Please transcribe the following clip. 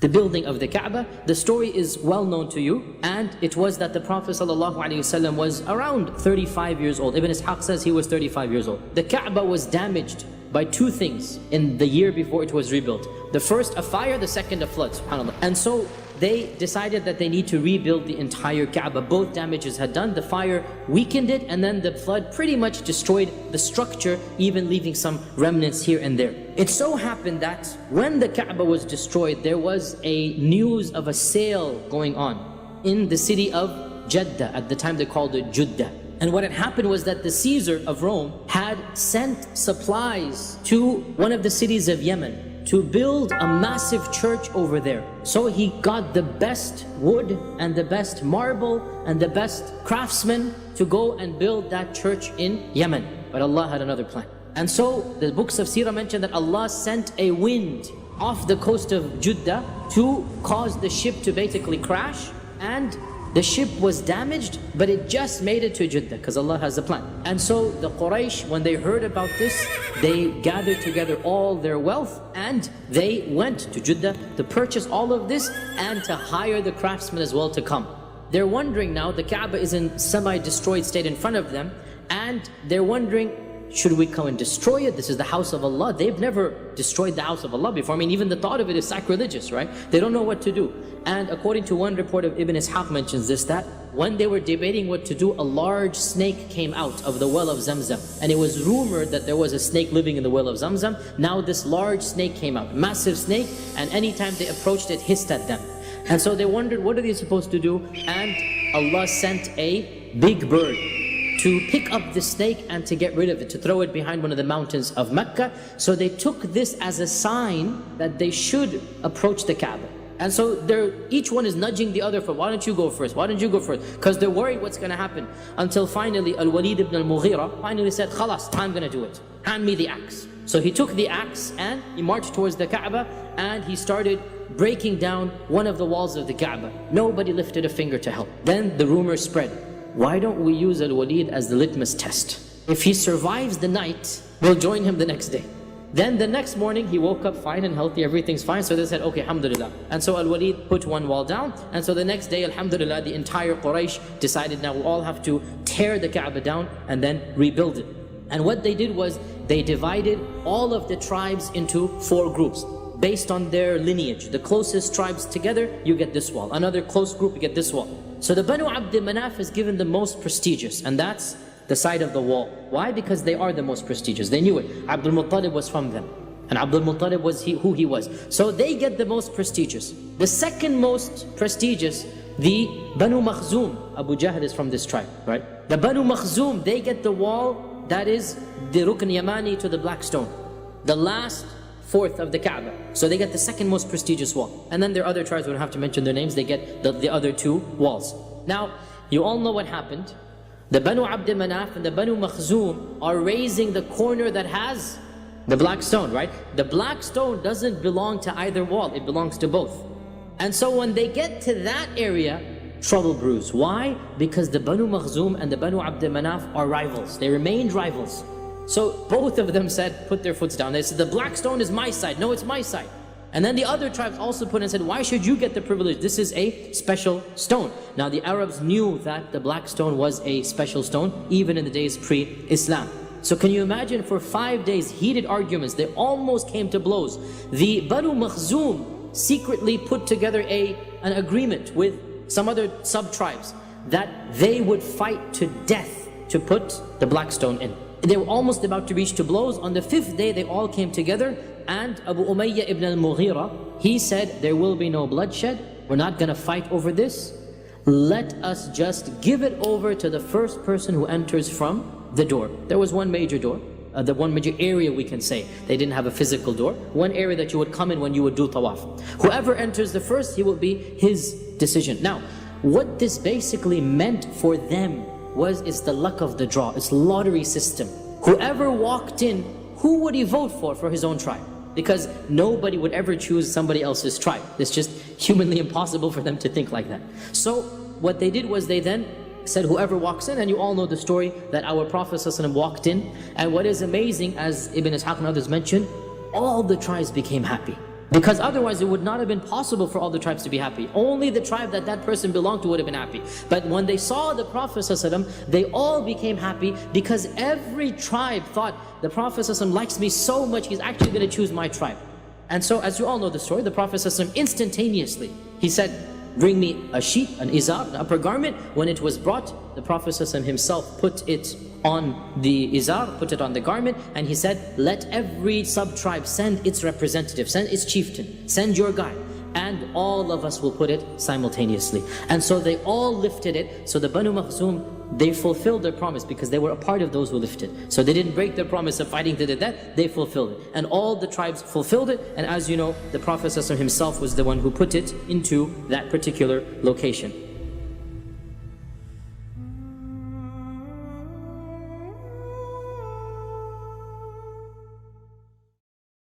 the building of the Kaaba. The story is well known to you, and it was that the Prophet ﷺ was around 35 years old. Ibn Ishaq says he was 35 years old. The Kaaba was damaged by two things in the year before it was rebuilt. The first, a fire; the second, a flood, subhanAllah. And so they decided that they need to rebuild the entire Kaaba. Both damages had done. The fire weakened it, and then the flood pretty much destroyed the structure, even leaving some remnants here and there. It so happened that when the Kaaba was destroyed, there was a news of a sale going on in the city of Jeddah. At the time they called it Judah. And what had happened was that the Caesar of Rome had sent supplies to one of the cities of Yemen to build a massive church over there. So he got the best wood and the best marble and the best craftsmen to go and build that church in Yemen. But Allah had another plan. And so the books of Sirah mention that Allah sent a wind off the coast of Judah to cause the ship to basically crash, and the ship was damaged, but it just made it to Jeddah because Allah has a plan. And so the Quraysh, when they heard about this, they gathered together all their wealth and they went to Jeddah to purchase all of this and to hire the craftsmen as well to come. They're wondering now, the Kaaba is in semi-destroyed state in front of them, and they're wondering, should we come and destroy it? This is the house of Allah. They've never destroyed the house of Allah before. I mean, even the thought of it is sacrilegious, right? They don't know what to do. And according to one report of Ibn Ishaq mentions this, that when they were debating what to do, a large snake came out of the well of Zamzam. And it was rumored that there was a snake living in the well of Zamzam. Now this large snake came out, massive snake, and anytime they approached it, hissed at them. And so they wondered, what are they supposed to do? And Allah sent a big bird to pick up the snake and to get rid of it, to throw it behind one of the mountains of Mecca. So they took this as a sign that they should approach the Kaaba. And so each one is nudging the other for, why don't you go first? Why don't you go first? Because they're worried what's going to happen. Until finally Al-Walid ibn al-Mughira finally said, Khalas, I'm going to do it. Hand me the axe. So he took the axe and he marched towards the Kaaba and he started breaking down one of the walls of the Kaaba. Nobody lifted a finger to help. Then the rumor spread. Why don't we use Al-Walid as the litmus test? If he survives the night, we'll join him the next day. Then the next morning, he woke up fine and healthy, everything's fine. So they said, okay, alhamdulillah. And so Al-Walid put one wall down. And so the next day, alhamdulillah, the entire Quraysh decided now we all have to tear the Kaaba down and then rebuild it. And what they did was, they divided all of the tribes into 4 groups. Based on their lineage. The closest tribes together, you get this wall. Another close group, you get this wall. So the Banu Abd Manaf is given the most prestigious, and that's the side of the wall. Why? Because they are the most prestigious. They knew it. Abdul Muttalib was from them, and Abdul Muttalib was who he was. So they get the most prestigious. The second most prestigious, the Banu Makhzum. Abu Jahl is from this tribe, right? The Banu Makhzum, they get the wall that is the Rukn Yamani to the Black Stone. The last fourth of the Kaaba. So they get the second most prestigious wall. And then there are other tribes, we don't have to mention their names, they get the other 2 walls. Now, you all know what happened. The Banu Abd Manaf and the Banu Makhzum are raising the corner that has the black stone, right? The black stone doesn't belong to either wall, it belongs to both. And so when they get to that area, trouble brews. Why? Because the Banu Makhzum and the Banu Abd Manaf are rivals. They remained rivals. So both of them said, put their foots down. They said, the black stone is my side. No, it's my side. And then the other tribes also put and said, why should you get the privilege? This is a special stone. Now the Arabs knew that the black stone was a special stone, even in the days pre-Islam. So can you imagine, for 5 days, heated arguments, they almost came to blows. The Banu Makhzum secretly put together an agreement with some other sub-tribes that they would fight to death to put the black stone in. They were almost about to reach to blows. On the 5th day, they all came together, and Abu Umayyah ibn al-Mughira, he said, there will be no bloodshed. We're not going to fight over this. Let us just give it over to the first person who enters from the door. There was one major door, the one major area we can say. They didn't have a physical door. One area that you would come in when you would do tawaf. Whoever enters the first, he will be his decision. Now, what this basically meant for them it's the luck of the draw. It's lottery system. Whoever walked in, who would he vote for his own tribe? Because nobody would ever choose somebody else's tribe. It's just humanly impossible for them to think like that. So what they did was they then said, whoever walks in, and you all know the story that our Prophet ﷺ walked in. And what is amazing, as Ibn Ishaq and others mentioned, all the tribes became happy. Because otherwise it would not have been possible for all the tribes to be happy. Only the tribe that that person belonged to would have been happy. But when they saw the Prophet ﷺ, they all became happy because every tribe thought, the Prophet ﷺ likes me so much, he's actually going to choose my tribe. And so, as you all know the story, the Prophet ﷺ instantaneously, he said, bring me a sheet, an izar, an upper garment. When it was brought, the Prophet ﷺ himself put it on the izar, put it on the garment, and he said, let every sub-tribe send its representative, send its chieftain, send your guy, and all of us will put it simultaneously. And so they all lifted it. So the Banu Makhzum, they fulfilled their promise because they were a part of those who lifted. So they didn't break their promise of fighting to the death, they fulfilled it. And all the tribes fulfilled it, and as you know, the Prophet ﷺ himself was the one who put it into that particular location.